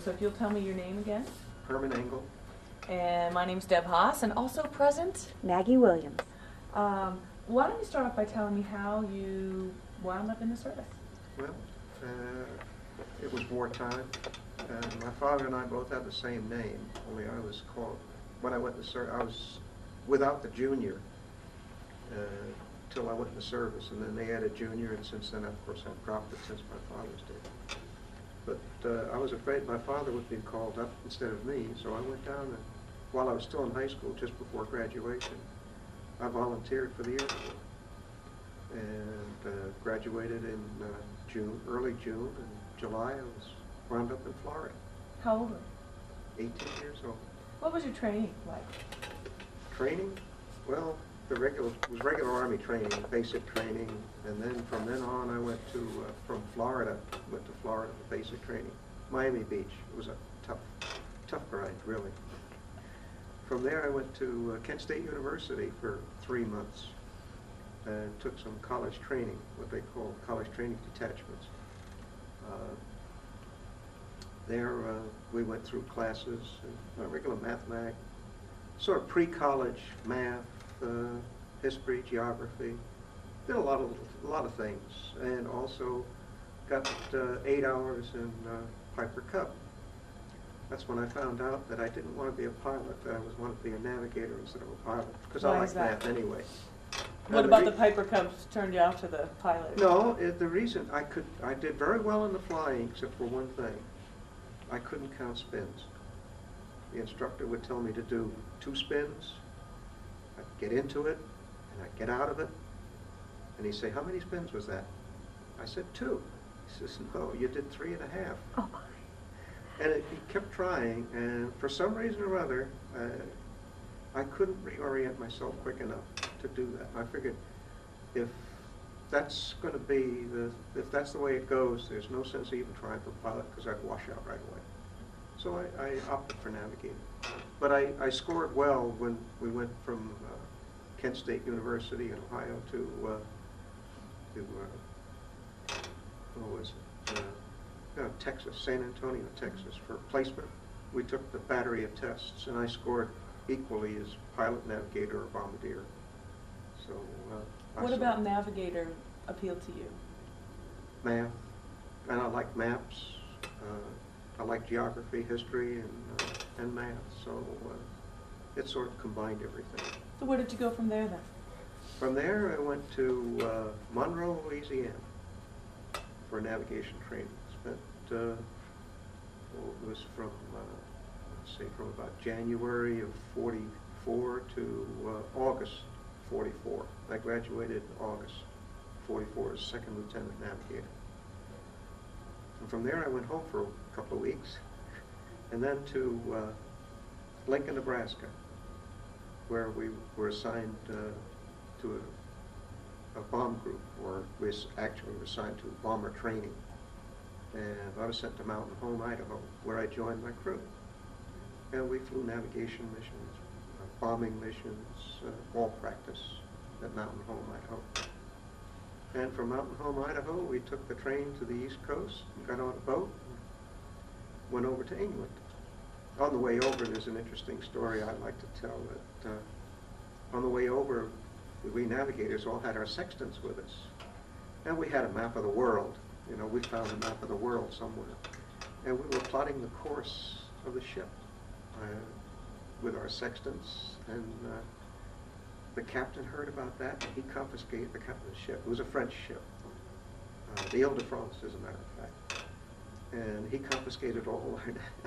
So if you'll tell me your name again. Herman Engel. And my name's Deb Haas, and also present, Maggie Williams. Why don't you start off by telling me how you wound up in the service? Well, it was wartime. My father and I both had the same name, only I was called, when I went to service, I was without the junior till I went in the service, and then they added junior, and since then, of course, I've dropped it since my father's did. But I was afraid my father would be called up instead of me, so I went down, and while I was still in high school, just before graduation, I volunteered for the Air Corps, and graduated in June, early June, and July I was wound up in Florida. How old were you? 18 years old. What was your training like? Training? Well, was regular Army training, basic training, and then from then on I went to, from Florida, went to Florida for basic training. Miami Beach. It was a tough grind, really. From there I went to Kent State University for 3 months and took some college training, what they call college training detachments. There we went through classes, regular mathematics, sort of pre-college math, history, geography. Did a lot of things, and also got 8 hours in Piper Cub. That's when I found out that I didn't want to be a pilot, that I wanted to be a navigator instead of a pilot, because I like math anyway. What about the Piper Cubs turned you off to the pilot? No, the reason I did very well in the flying, except for one thing. I couldn't count spins. The instructor would tell me to do 2 spins. I'd get into it, and I'd get out of it, and he'd say, "How many spins was that?" I said, 2. He says, "No, you did 3.5. Oh. And he kept trying, and for some reason or other, I couldn't reorient myself quick enough to do that. I figured if that's going to be if that's the way it goes, there's no sense even trying for pilot, because I'd wash out right away. So I opted for navigating. But I scored well when we went from Kent State University in Ohio to what was it? Texas, San Antonio, Texas, for placement. We took the battery of tests, and I scored equally as pilot, navigator, or bombardier. So. What about navigator appealed to you? Math, and I like maps. I like geography, history, and math. So it sort of combined everything. So where did you go from there then? From there, I went to Monroe, Louisiana, for navigation training. Spent it was from let's say from about January of '44 to August '44. I graduated in August '44 as second lieutenant navigator. And from there I went home for a couple of weeks, and then to Lincoln, Nebraska, where we were assigned to a bomb group, or we actually were assigned to bomber training. And I was sent to Mountain Home, Idaho, where I joined my crew. And we flew navigation missions, bombing missions, ball practice at Mountain Home, Idaho. And from Mountain Home, Idaho, we took the train to the East Coast, got on a boat, and went over to England. On the way over, there's an interesting story I like to tell, that on the way over, we navigators all had our sextants with us. And we had a map of the world. You know, we found a map of the world somewhere. And we were plotting the course of the ship with our sextants. And the captain heard about that, and he confiscated the captain's ship. It was a French ship, the Ile-de-France, as a matter of fact. And he confiscated all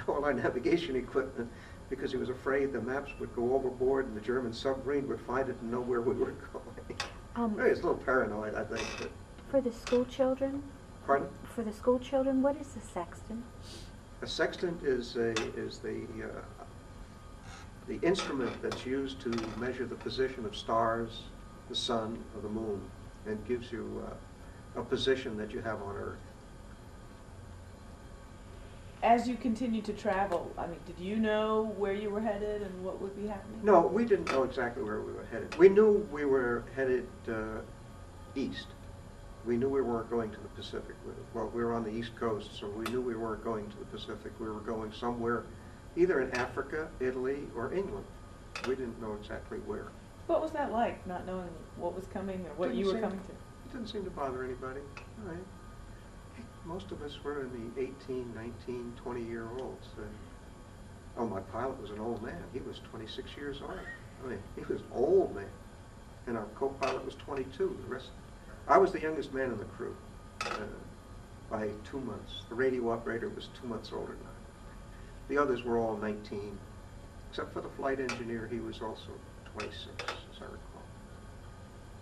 our navigation equipment, because he was afraid the maps would go overboard and the German submarine would find it and know where we were going. He was a little paranoid, I think. But for the school children? Pardon? For the school children, what is the sextant? A sextant is the instrument that's used to measure the position of stars, the sun, or the moon, and gives you a position that you have on Earth. As you continued to travel, I mean, did you know where you were headed and what would be happening? No, we didn't know exactly where we were headed. We knew we were headed east. we knew we weren't going to the Pacific. Well, we were on the East Coast, so we knew we weren't going to the Pacific. We were going somewhere, either in Africa, Italy, or England. We didn't know exactly where. What was that like, not knowing what was coming or what you were coming to? It didn't seem to bother anybody. All right. Most of us were in the 18, 19, 20-year-olds. Oh, my pilot was an old man. He was 26 years old. I mean, he was an old man. And our co-pilot was 22. The rest, I was the youngest man in the crew by 2 months. The radio operator was 2 months older than I. The others were all 19, except for the flight engineer. He was also 26, as I recall.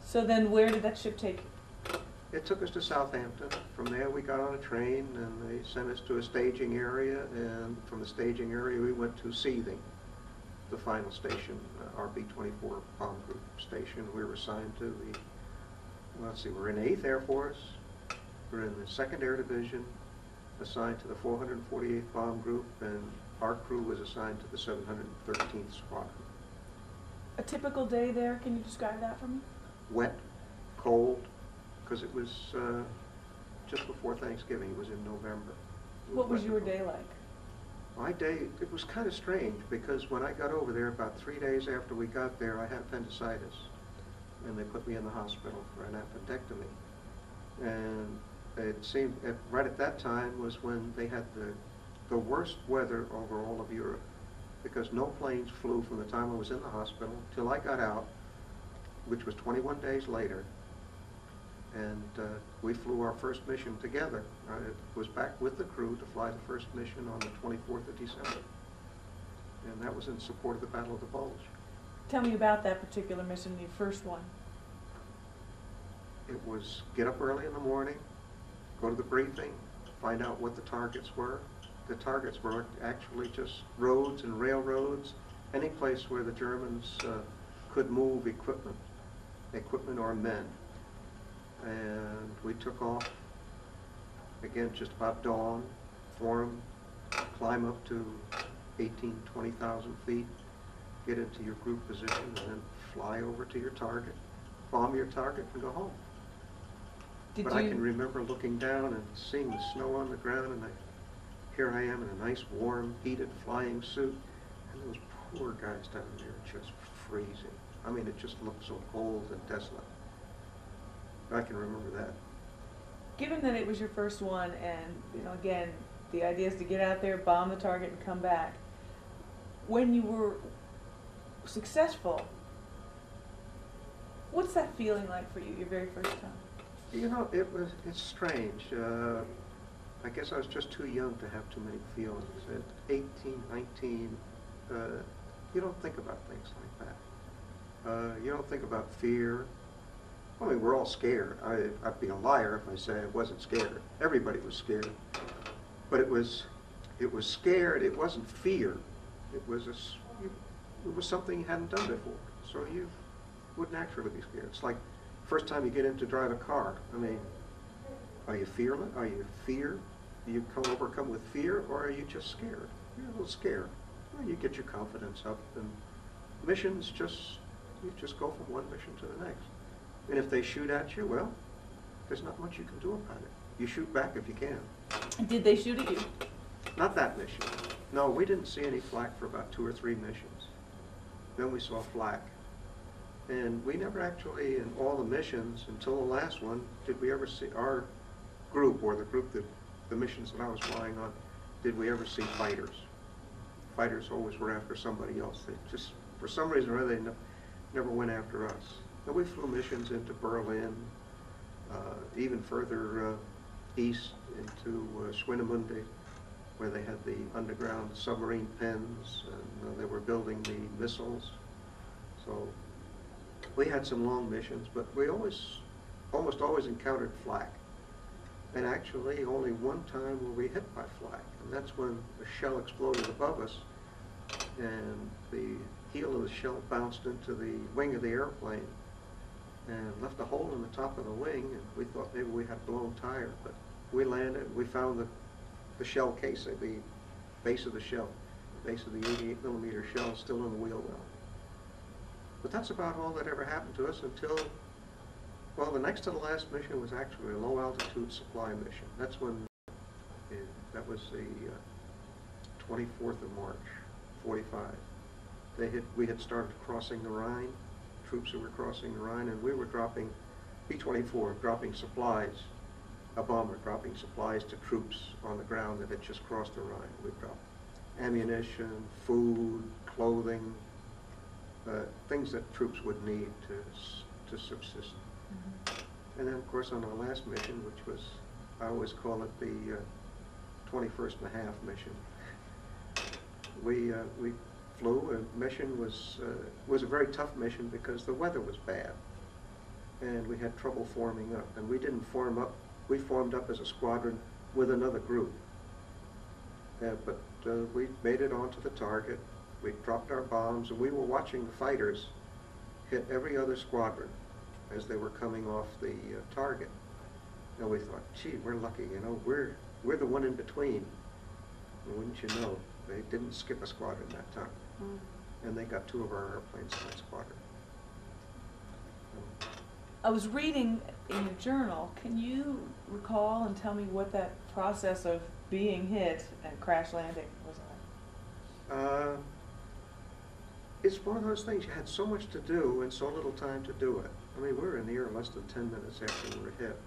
So then where did that ship take you? It took us to Southampton. From there we got on a train and they sent us to a staging area, and from the staging area we went to Seething, the final station, RB-24 bomb group station. We were assigned to the, well, let's see, we're in 8th Air Force, we're in the 2nd Air Division, assigned to the 448th Bomb Group, and our crew was assigned to the 713th Squadron. A typical day there, can you describe that for me? Wet, cold, because it was just before Thanksgiving. It was in November. What was your day like? My day, it was kind of strange, because when I got over there, about 3 days after we got there, I had appendicitis. And they put me in the hospital for an appendectomy. And it seemed, right at that time was when they had the worst weather over all of Europe, because no planes flew from the time I was in the hospital till I got out, which was 21 days later. And we flew our first mission together. I was back with the crew to fly the first mission on the 24th of December. And that was in support of the Battle of the Bulge. Tell me about that particular mission, your first one. It was get up early in the morning, go to the briefing, find out what the targets were. The targets were actually just roads and railroads, any place where the Germans could move equipment or men. And we took off, again, just about dawn, form, climb up to 18, 20,000 feet, get into your group position, and then fly over to your target, bomb your target, and go home. But I can remember looking down and seeing the snow on the ground, and here I am in a nice, warm, heated flying suit, and those poor guys down there just freezing. I mean, it just looked so cold and desolate. I can remember that. Given that it was your first one, and again, the idea is to get out there, bomb the target, and come back. When you were successful, what's that feeling like for you, your very first time? It's strange. I guess I was just too young to have too many feelings. At 18, 19, you don't think about things like that. You don't think about fear. I mean, we're all scared. I'd be a liar if I said I wasn't scared. Everybody was scared. But it was scared. It wasn't fear. It was something you hadn't done before. So you would naturally be scared. It's like first time you get in to drive a car. I mean, are you fearless? Are you fear? Do you overcome with fear, or are you just scared? You're a little scared. Well, you get your confidence up, and missions you just go from one mission to the next. And if they shoot at you, well, there's not much you can do about it. You shoot back if you can. Did they shoot at you? Not that mission. No, we didn't see any flak for about 2 or 3 missions. Then we saw flak. And we never actually, in all the missions, until the last one, did we ever see our group, or the missions that I was flying on, did we ever see fighters. Fighters always were after somebody else. They just, for some reason or other, they never went after us. And we flew missions into Berlin, even further east into Swinemunde, where they had the underground submarine pens, and they were building the missiles. So we had some long missions, but we almost always encountered flak. And actually, only one time were we hit by flak, and that's when a shell exploded above us, and the heel of the shell bounced into the wing of the airplane and left a hole in the top of the wing, and we thought maybe we had blown tire, but we landed, we found the shell casing, the base of the shell, the base of the 88 millimeter shell still in the wheel well. But that's about all that ever happened to us until Well, the next to the last mission was actually a low-altitude supply mission. That's when, that was the 24th of March, 45. We had started crossing the Rhine, troops who were crossing the Rhine, and we were dropping, B-24, dropping supplies, a bomber dropping supplies to troops on the ground that had just crossed the Rhine. We dropped ammunition, food, clothing, things that troops would need to subsist. And then, of course, on our last mission, which was, I always call it the 21st and a half mission, we flew. A mission was a very tough mission because the weather was bad, and we had trouble forming up. And we didn't form up. We formed up as a squadron with another group. But we made it onto the target. We dropped our bombs, and we were watching the fighters hit every other squadron as they were coming off the target. And we thought, gee, we're lucky, you know, we're the one in between. And wouldn't you know, they didn't skip a squadron that time. And they got 2 of our airplanes in that squadron. I was reading in your journal. Can you recall and tell me what that process of being hit and crash landing was like? It's one of those things. You had so much to do and so little time to do it. I mean, we were in the air less than 10 minutes after we were hit.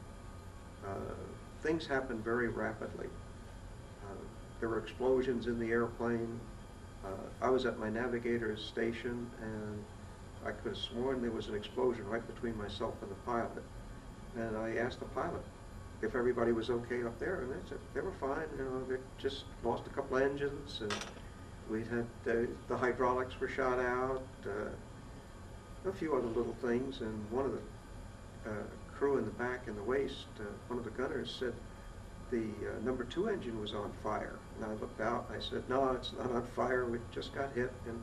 Things happened very rapidly. There were explosions in the airplane. I was at my navigator's station, and I could have sworn there was an explosion right between myself and the pilot. And I asked the pilot if everybody was okay up there, and they said they were fine. You know, they just lost a couple of engines, and we had the hydraulics were shot out, a few other little things, and one of the crew in the back in the waist, one of the gunners said the number 2 engine was on fire. And I looked out and I said, no, it's not on fire, we just got hit, and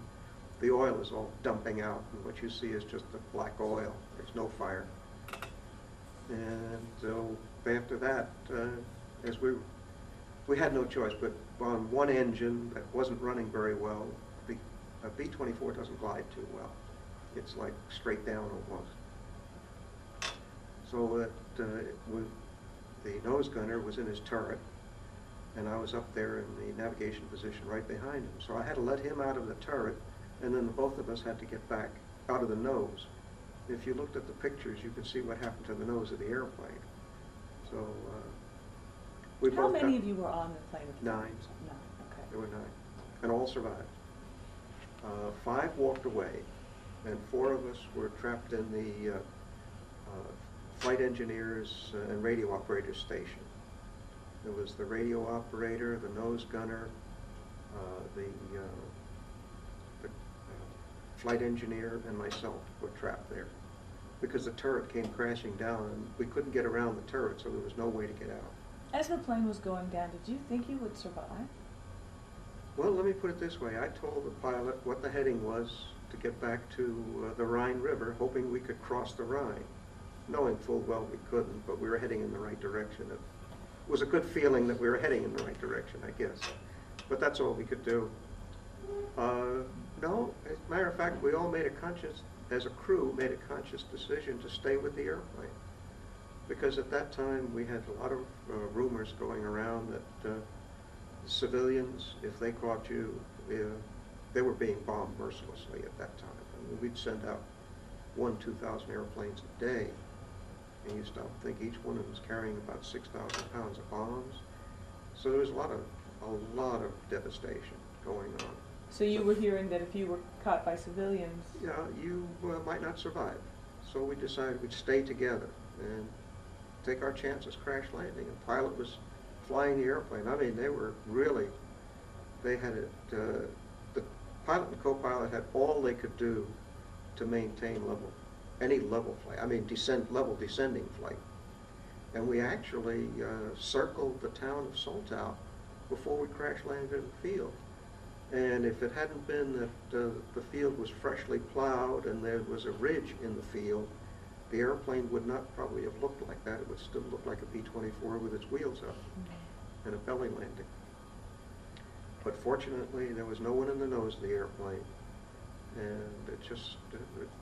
the oil is all dumping out, and what you see is just the black oil. There's no fire. And so after that, as we had no choice, but on one engine that wasn't running very well, a B-24 doesn't glide too well. It's like straight down almost. So the nose gunner was in his turret, and I was up there in the navigation position right behind him. So I had to let him out of the turret, and then the both of us had to get back out of the nose. If you looked at the pictures, you could see what happened to the nose of the airplane. So we How both many got of you were on the plane at the 9. time? 9, okay. There were 9, and all survived. 5 walked away, and 4 of us were trapped in the flight engineers and radio operators station. There was the radio operator, the nose gunner, the flight engineer, and myself were trapped there because the turret came crashing down, and we couldn't get around the turret, so there was no way to get out. As the plane was going down, did you think you would survive? Well, let me put it this way. I told the pilot what the heading was to get back to the Rhine River, hoping we could cross the Rhine, knowing full well we couldn't, but we were heading in the right direction. It was a good feeling that we were heading in the right direction, I guess. But that's all we could do. No, as a matter of fact, we all made a conscious, as a crew, made a conscious decision to stay with the airplane. Because at that time, we had a lot of rumors going around that civilians, if they caught you, they were being bombed mercilessly at that time. I mean, we'd send out 2,000 airplanes a day, and you stop and think each one of them was carrying about 6,000 pounds of bombs. So there was a lot of devastation going on. So you were hearing that if you were caught by civilians... Yeah, you might not survive. So we decided we'd stay together and take our chances crash landing. And the pilot was flying the airplane. I mean, they had it, the pilot and co-pilot had all they could do to maintain any level flight. I mean, level descending flight. And we actually circled the town of Soltau before we crash landed in the field. And if it hadn't been that the field was freshly plowed and there was a ridge in the field, the airplane would not probably have looked like that. It would still look like a B-24 with its wheels up and a belly landing. But fortunately, there was no one in the nose of the airplane, and it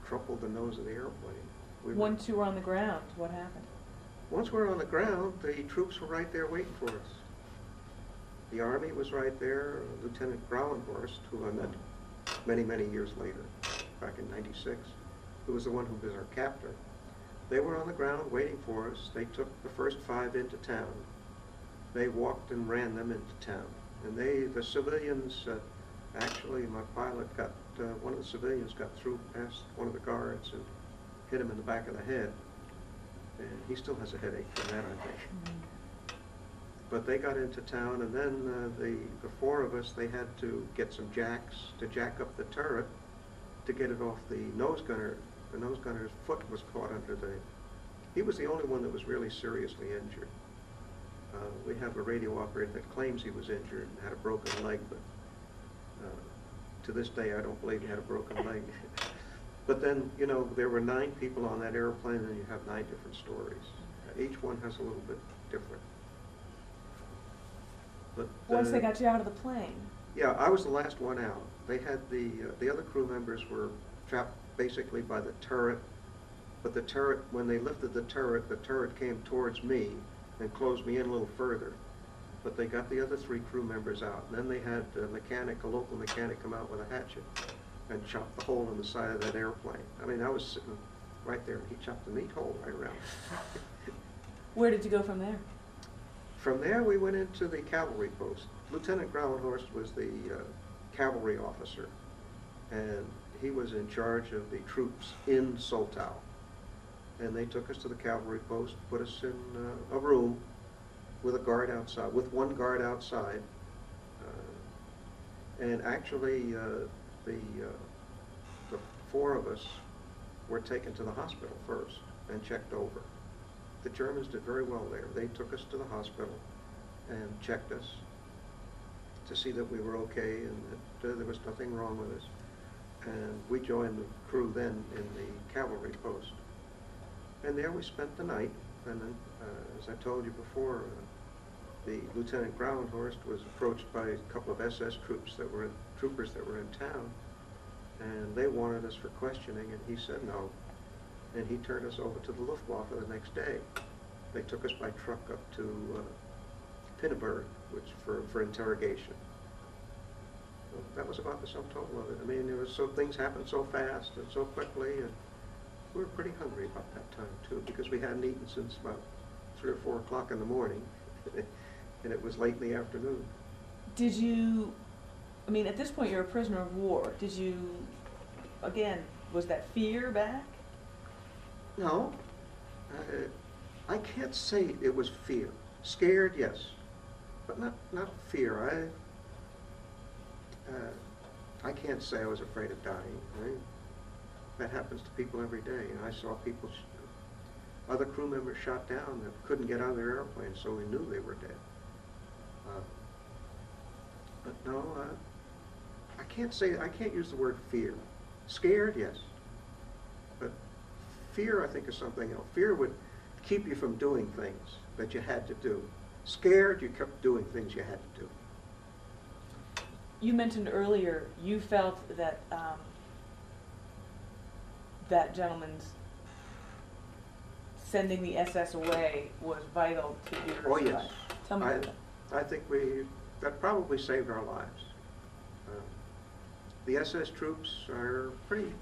crumpled the nose of the airplane. Once you were on the ground, what happened? Once we were on the ground, the troops were right there waiting for us. The Army was right there. Lieutenant Grauenhorst, who I met many, many years later, back in '96, who was the one who was our captor. They were on the ground waiting for us. They took the first 5 into town. They walked and ran them into town. And the civilians, actually my pilot got, one of the civilians got through past one of the guards and hit him in the back of the head. And he still has a headache from that, I think. Mm-hmm. But they got into town, and then the 4 of us, they had to get some jacks to jack up the turret to get it off the nose gunner. The nose gunner's foot was caught under he was the only one that was really seriously injured. We have a radio operator that claims he was injured and had a broken leg, but to this day I don't believe he had a broken leg. But then, you know, there were 9 people on that airplane, and you have 9 different stories. Each one has a little bit different. But Once they got you out of the plane. yeah, I was the last one out. They had the other crew members were trapped basically by the turret, but the turret, when they lifted the turret came towards me and closed me in a little further. But they got the other 3 crew members out. And then they had a local mechanic come out with a hatchet and chop the hole in the side of that airplane. I mean, I was sitting right there, and he chopped a neat hole right around. Where did you go from there? From there, we went into the cavalry post. Lieutenant Grauenhorst was the cavalry officer, and he was in charge of the troops in Soltau. And they took us to the cavalry post, put us in a room with a guard outside, with 1 guard outside. And actually, the 4 of us were taken to the hospital first and checked over. The Germans did very well there. They took us to the hospital and checked us to see that we were okay and that there was nothing wrong with us. And we joined the crew then in the cavalry post. And there we spent the night. And then, as I told you before, the Lieutenant Grauenhorst was approached by a couple of SS troopers that were in town, and they wanted us for questioning, and he said no. And he turned us over to the Luftwaffe the next day. They took us by truck up to Pinneberg, which for interrogation. So that was about the sum total of it. I mean, things happened so fast and so quickly, and we were pretty hungry about that time too, because we hadn't eaten since about 3 or 4 o'clock in the morning, and it was late in the afternoon. Did you, I mean, at this point you're a prisoner of war. Did you, again, was that fear back? No, I can't say it was fear. Scared, yes, but not fear. I can't say I was afraid of dying. Right? That happens to people every day. And I saw people, other crew members shot down that couldn't get out of their airplane, so we knew they were dead. But no, I can't use the word fear. Scared, yes. But fear, I think, is something else. Fear would keep you from doing things that you had to do. Scared, you kept doing things you had to do. You mentioned earlier you felt that that gentleman's sending the SS away was vital to your Oh, yes. life. Tell me about that. I think that probably saved our lives. The SS troops are pretty,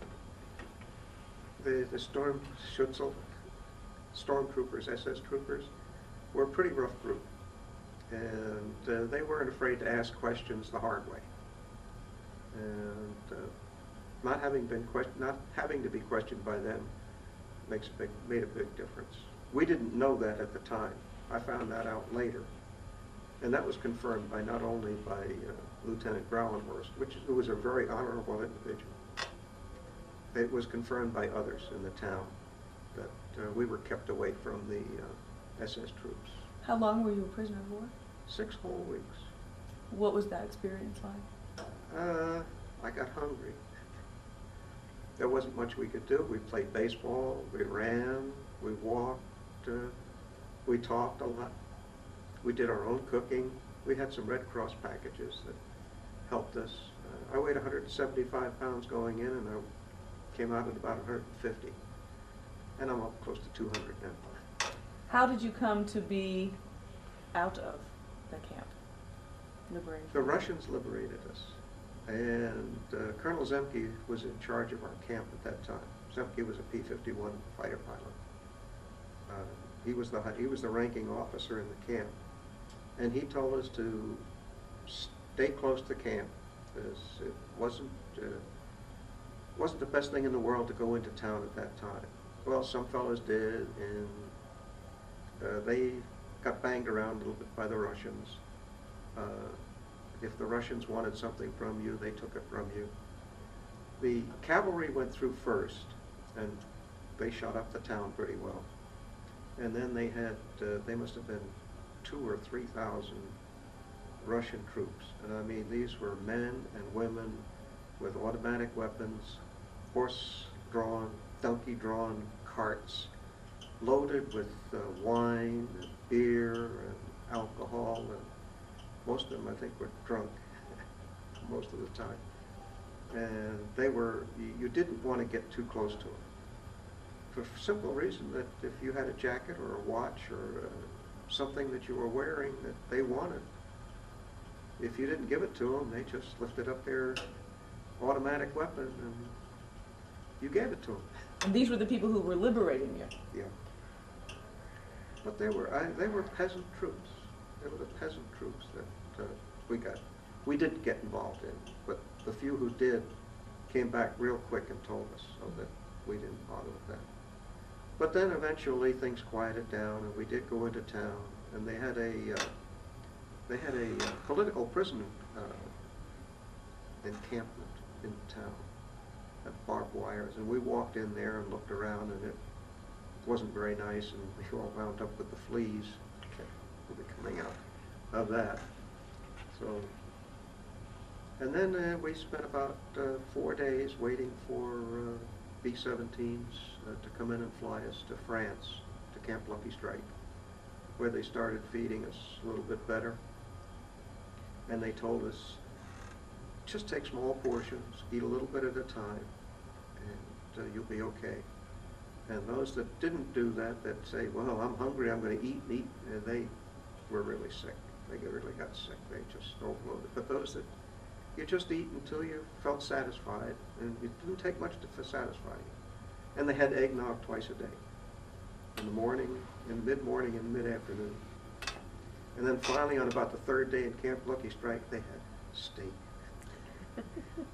the stormtroopers, SS troopers, were a pretty rough group. And they weren't afraid to ask questions the hard way. And not having to be questioned by them made a big difference. We didn't know that at the time. I found that out later. And that was confirmed by not only by Lieutenant Grauenhorst, who was a very honorable individual. It was confirmed by others in the town that we were kept away from the SS troops. How long were you a prisoner of war? 6 whole weeks. What was that experience like? I got hungry. There wasn't much we could do. We played baseball, we ran, we walked, we talked a lot. We did our own cooking. We had some Red Cross packages that helped us. I weighed 175 pounds going in, and I came out at about 150. and I'm up close to 200 now. How did you come to be out of the camp? Liberated. The Russians liberated us, and Colonel Zemke was in charge of our camp at that time. Zemke was a P-51 fighter pilot. He was the ranking officer in the camp, and he told us to stay close to camp, because it wasn't the best thing in the world to go into town at that time. Well, some fellows did, and they got banged around a little bit by the Russians. If the Russians wanted something from you, they took it from you. The cavalry went through first, and they shot up the town pretty well. And then they had, they must have been 2,000 or 3,000 Russian troops. And I mean, these were men and women with automatic weapons, horse-drawn, donkey-drawn carts, loaded with wine and beer and alcohol, and most of them, I think, were drunk most of the time. And they were, you didn't want to get too close to them, for the simple reason that if you had a jacket or a watch or something that you were wearing that they wanted, if you didn't give it to them, they just lifted up their automatic weapon and you gave it to them. And these were the people who were liberating you? Yeah. But they were peasant troops. They were the peasant troops that we didn't get involved in, but the few who did came back real quick and told us, so that we didn't bother with that. But then eventually things quieted down, and we did go into town, and they had a political prison encampment in town, at barbed wires, and we walked in there and looked around, and it wasn't very nice, and we all wound up with the fleas coming out of that. So, and then we spent about 4 days waiting for B-17s to come in and fly us to France, to Camp Lucky Strike, where they started feeding us a little bit better. And they told us, just take small portions, eat a little bit at a time, and you'll be okay. And those that didn't do that, that say, well, I'm hungry, I'm going to eat and eat, and they were really sick. They really got sick. They just overloaded. But those that you just eat until you felt satisfied, and it didn't take much to satisfy you. And they had eggnog twice a day, in the morning, in mid-morning, and mid-afternoon. And then finally, on about the third day in Camp Lucky Strike, they had steak.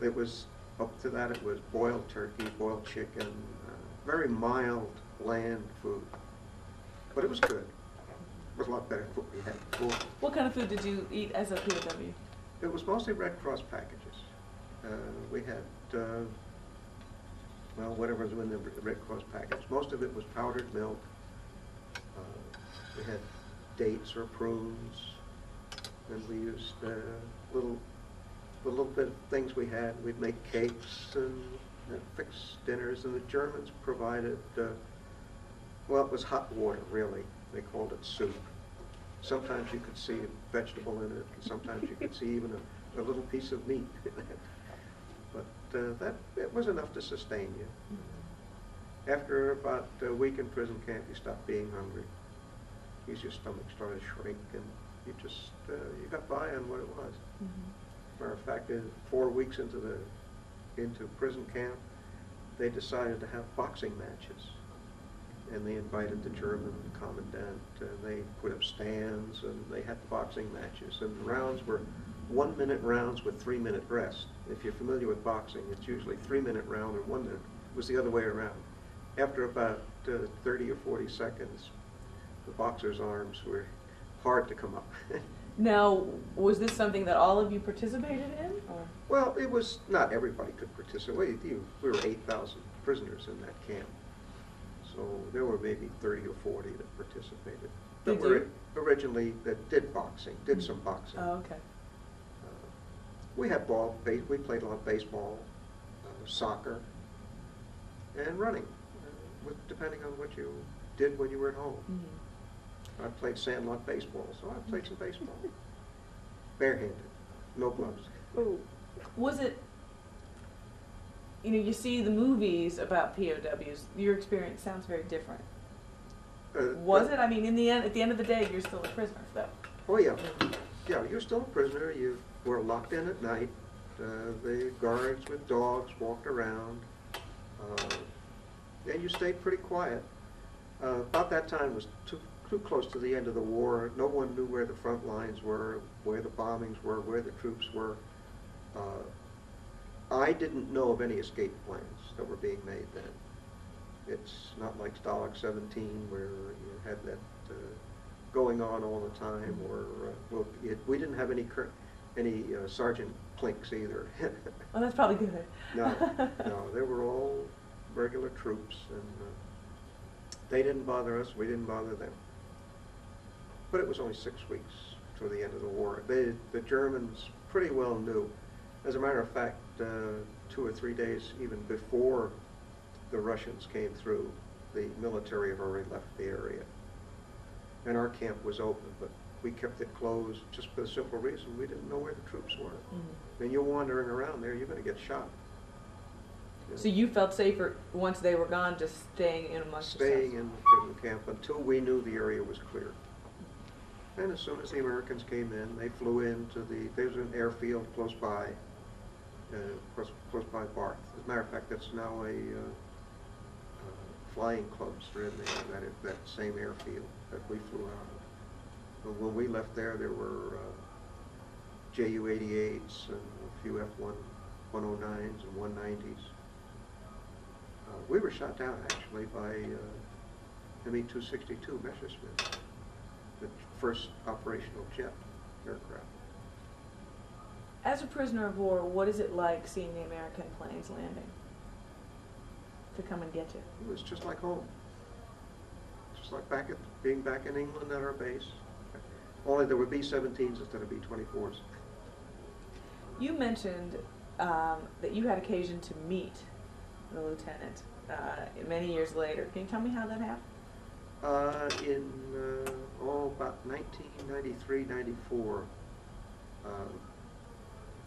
It was, up to that, it was boiled turkey, boiled chicken, very mild, bland food. But it was good. It was a lot better than what we had before. What kind of food did you eat as a POW? It was mostly Red Cross packages. We had, well, whatever was in the Red Cross package. Most of it was powdered milk. We had dates or prunes, and we used the little bit of things we had. We'd make cakes and fix dinners, and the Germans provided, well, it was hot water, really. They called it soup. Sometimes you could see a vegetable in it, and sometimes you could see even a little piece of meat. But it was enough to sustain you. After about a week in prison camp, you stopped being hungry. Your stomach started to shrink, and you just, you got by on what it was. Mm-hmm. Matter of fact, 4 weeks into prison camp, they decided to have boxing matches. And they invited the German commandant, and they put up stands, and they had boxing matches. And the rounds were 1-minute rounds with 3-minute rest. If you're familiar with boxing, it's usually 3-minute round and 1 minute. It was the other way around. After about 30 or 40 seconds, the boxer's arms were hard to come up. Now, was this something that all of you participated in? Or? Well, it was, not everybody could participate. We were 8,000 prisoners in that camp. So there were maybe 30 or 40 that participated. That were originally, that did boxing, did some boxing. Oh, okay. We had we played a lot of baseball, soccer, and running, depending on what you did when you were at home. Mm-hmm. I played sandlot baseball, so I played some baseball. Barehanded, no gloves. Ooh. Was it you know, you see the movies about POWs. Your experience sounds very different. Was it? I mean, in the end, at the end of the day, you're still a prisoner, though. Oh yeah, yeah. You're still a prisoner. You were locked in at night. The guards with dogs walked around. And you stayed pretty quiet. About that time was too close to the end of the war. No one knew where the front lines were, where the bombings were, where the troops were. I didn't know of any escape plans that were being made then. It's not like Stalag 17 where you had that going on all the time, or we didn't have any Sergeant Plinks either. Well, that's probably good. No, they were all regular troops, and they didn't bother us, we didn't bother them. But it was only 6 weeks to the end of the war. The Germans pretty well knew. As a matter of fact, 2 or 3 days even before the Russians came through, the military had already left the area. And our camp was open, but we kept it closed just for the simple reason we didn't know where the troops were. Mm-hmm. And you're wandering around there, you're going to get shot. So you felt safer once they were gone, just staying in amongst yourselves? Staying in the prison camp until we knew the area was clear. And as soon as the Americans came in, they flew into there's an airfield close by, close by Barth. As a matter of fact, that's now a flying clubs are in there, that same airfield that we flew out of. But when we left there, there were Ju-88s and a few F-109s and 190s. We were shot down, actually, by Me-262 Messerschmitt, the first operational jet aircraft. As a prisoner of war, what is it like seeing the American planes landing to come and get you? It was just like home. Just like being back in England at our base. Only there were B-17s instead of B-24s. You mentioned that you had occasion to meet the lieutenant many years later. Can you tell me how that happened? In about 1993, 94,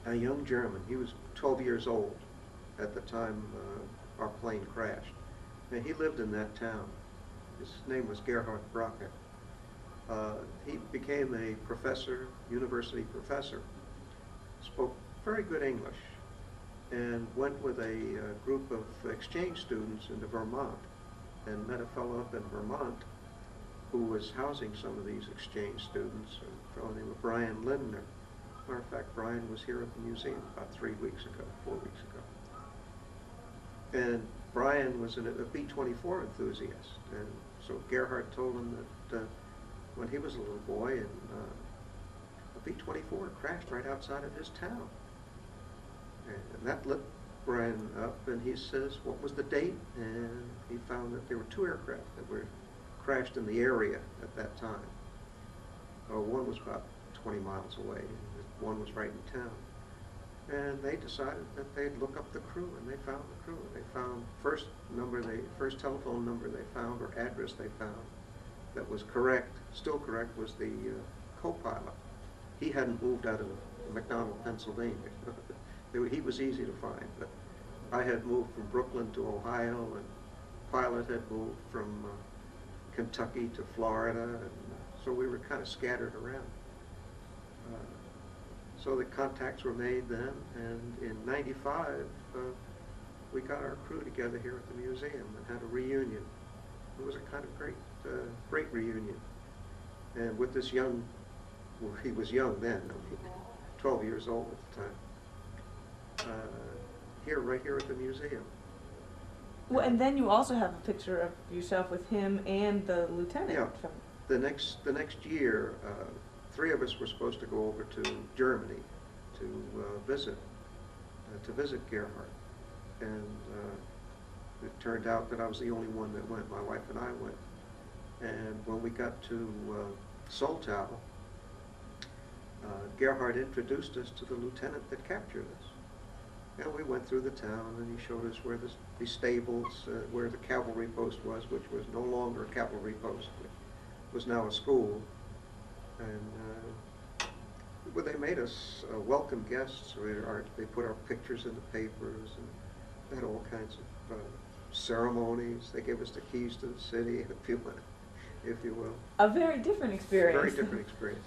a young German, he was 12 years old at the time our plane crashed. And he lived in that town. His name was Gerhard Bracker. He became a professor, university professor, spoke very good English, and went with a group of exchange students into Vermont and met a fellow up in Vermont who was housing some of these exchange students, a fellow named Brian Lindner. Matter of fact, Brian was here at the museum about 4 weeks ago. And Brian was a B-24 enthusiast, and so Gerhard told him that when he was a little boy, and a B-24 crashed right outside of his town. And that lit Brian up, and he says, what was the date? And he found that there were 2 aircraft that were crashed in the area at that time. One was about 20 miles away, and one was right in town. And they decided that they'd look up the crew, and they found the crew. They found first telephone number they found, or address they found, that was correct, still correct, was the co-pilot. He hadn't moved out of McDonald, Pennsylvania. He was easy to find, but I had moved from Brooklyn to Ohio, and pilot had moved from Kentucky to Florida, and so we were kind of scattered around. So the contacts were made then, and in '95 we got our crew together here at the museum and had a reunion. It was a kind of great reunion. And with this young, well, he was young then, 12 years old at the time, right here at the museum. Well, and then you also have a picture of yourself with him and the lieutenant. Yeah. The next year, 3 of us were supposed to go over to Germany to visit Gerhard, and it turned out that I was the only one that went. My wife and I went, and when we got to Soltau, Gerhard introduced us to the lieutenant that captured us. And we went through the town, and he showed us where the stables, where the cavalry post was, which was no longer a cavalry post, it was now a school. And well, they made us welcome guests. They put our pictures in the papers, and had all kinds of ceremonies. They gave us the keys to the city, if you will. A very different experience. Very different experience.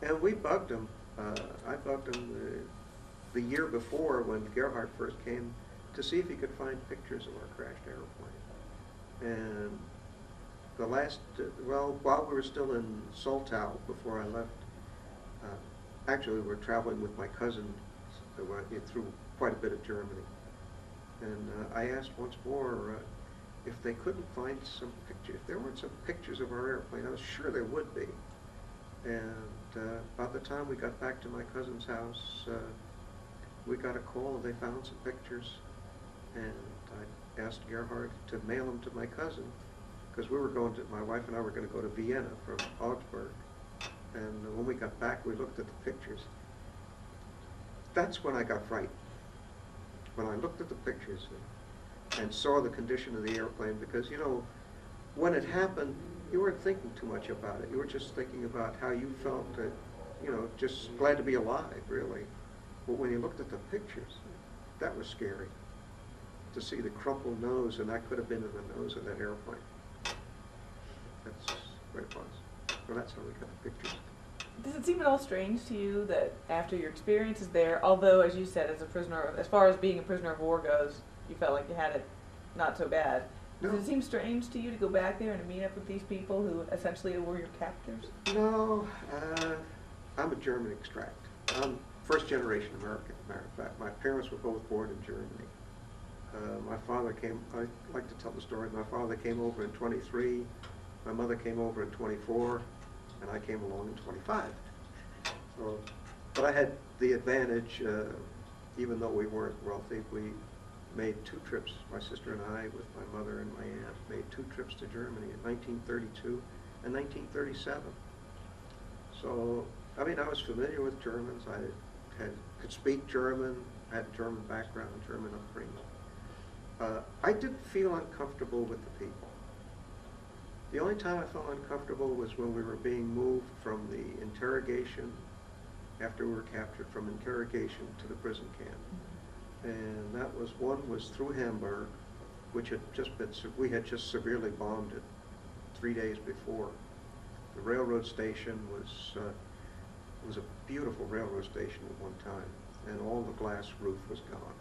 And we bugged them. I bugged them the year before when Gerhard first came to see if he could find pictures of our crashed airplane. And the last, while we were still in Soltau before I left, actually we were traveling with my cousin through quite a bit of Germany. And I asked once more if they couldn't find some pictures, if there weren't some pictures of our airplane. I was sure there would be. And by the time we got back to my cousin's house, we got a call. They found some pictures, and I asked Gerhard to mail them to my cousin, because my wife and I were going to go to Vienna from Augsburg. And when we got back, we looked at the pictures. That's when I got frightened. When I looked at the pictures and saw the condition of the airplane, because, when it happened, you weren't thinking too much about it. You were just thinking about how you felt, just glad to be alive, really. But when you looked at the pictures, that was scary. To see the crumpled nose, and that could have been in the nose of that airplane. That's what it was. Well, that's how we got the pictures. Does it seem at all strange to you that after your experiences there, although, as you said, as far as being a prisoner of war goes, you felt like you had it not so bad, No. Does it seem strange to you to go back there and to meet up with these people who essentially were your captors? No, I'm a German extract. I'm first generation American, as a matter of fact. My parents were both born in Germany. My father I like to tell the story, my father came over in 23, my mother came over in 24, and I came along in 25. So, but I had the advantage, even though we weren't wealthy, we made 2 trips, my sister and I, with my mother and my aunt, made 2 trips to Germany in 1932 and 1937. So, I was familiar with Germans. I could speak German, had German background, German upbringing. I didn't feel uncomfortable with the people. The only time I felt uncomfortable was when we were being moved from the interrogation, after we were captured, from interrogation to the prison camp. And that was, one was through Hamburg, which had we had just severely bombed it 3 days before. The railroad station was a beautiful railroad station at one time, and all the glass roof was gone.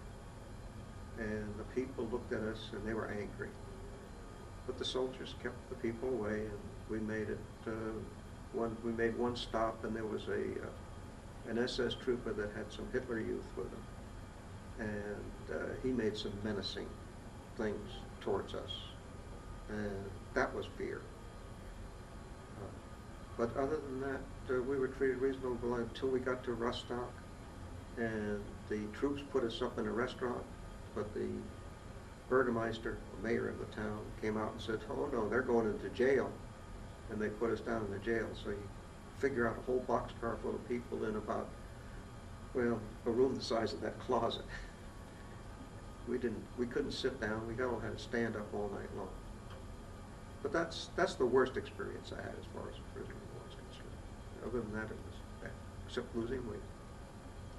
And the people looked at us and they were angry. But the soldiers kept the people away, and we made it. We made one stop, and there was an SS trooper that had some Hitler Youth with him, and he made some menacing things towards us, and that was fear. But other than that, we were treated reasonable until we got to Rostock, and the troops put us up in a restaurant, but the Burgermeister, the mayor of the town, came out and said, "Oh no, they're going into jail," and they put us down in the jail. So you figure out a whole boxcar full of people in about, a room the size of that closet. We couldn't sit down. We all had to stand up all night long. But that's the worst experience I had as far as prison was concerned. Other than that, it was bad, except losing weight,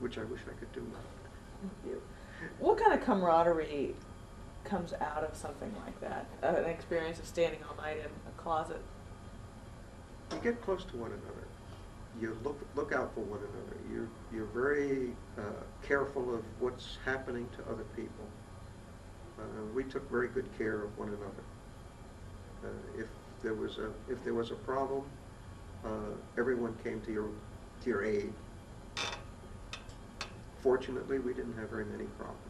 which I wish I could do now. What kind of camaraderie comes out of something like that? An experience of standing all night in a closet? You get close to one another. You look out for one another. You're very careful of what's happening to other people. We took very good care of one another. If there was a problem, everyone came to your aid. Fortunately, we didn't have very many problems.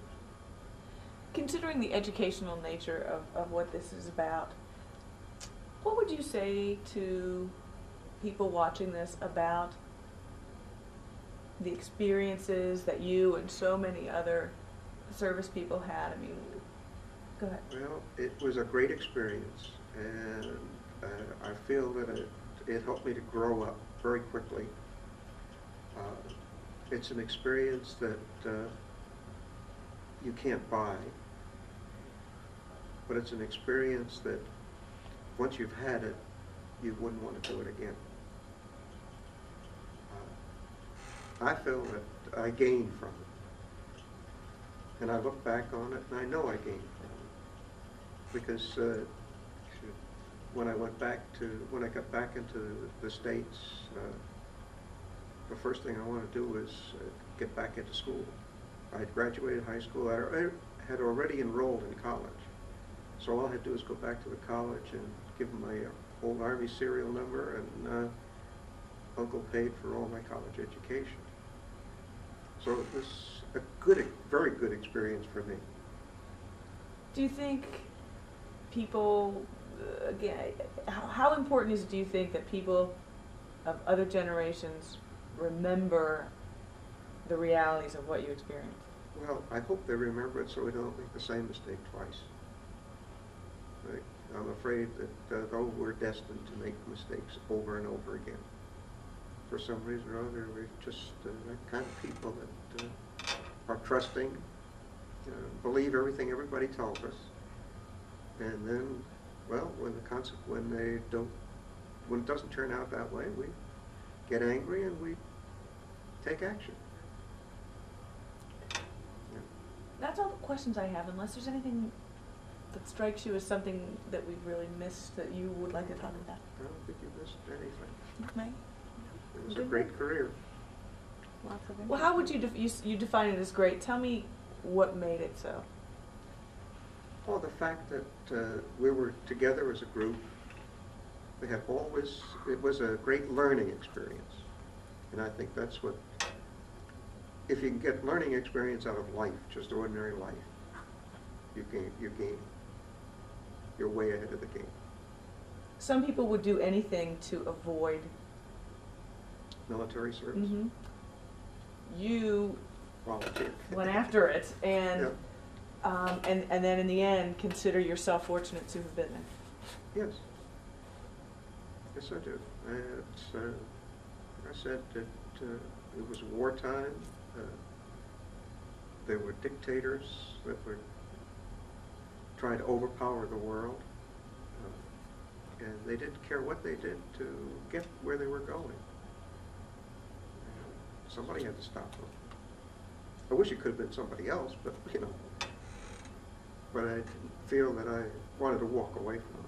Considering the educational nature of what this is about, what would you say to people watching this about the experiences that you and so many other service people had? Go ahead. Well, it was a great experience, and I feel that it helped me to grow up very quickly. It's an experience that you can't buy, but it's an experience that once you've had it, you wouldn't want to do it again. I feel that I gained from it. And I look back on it, and I know I gained from it. Because when I got back into the States, the first thing I wanted to do was get back into school. I had graduated high school. I had already enrolled in college. So all I had to do was go back to the college and give them my old Army serial number, and Uncle paid for all my college education. So it was a very good experience for me. Do you think people, again, how important is it, do you think, that people of other generations remember the realities of what you experienced? Well, I hope they remember it so we don't make the same mistake twice. I'm afraid that though we're destined to make mistakes over and over again. For some reason or other, we're just the kind of people that are trusting, believe everything everybody tells us, and then, well, when it doesn't turn out that way, we get angry and we take action. Yeah. That's all the questions I have, unless there's anything that strikes you as something that we've really missed that you would like to talk about. I don't think you missed anything. May? It was a great career. Lots of Well, how would you you define it as great? Tell me what made it so. Well, the fact that we were together as a group, it was a great learning experience. And I think that's what, if you can get learning experience out of life, just ordinary life, you gain. You're way ahead of the game. Some people would do anything to avoid Military service. Mm-hmm. You Volunteer. went after it, and Yeah. and then in the end, consider yourself fortunate to have been there. Yes. Yes, I do. It's, like I said, it was wartime. There were dictators that were trying to overpower the world, and they didn't care what they did to get where they were going. Somebody had to stop them. I wish it could have been somebody else, but but I didn't feel that I wanted to walk away from them.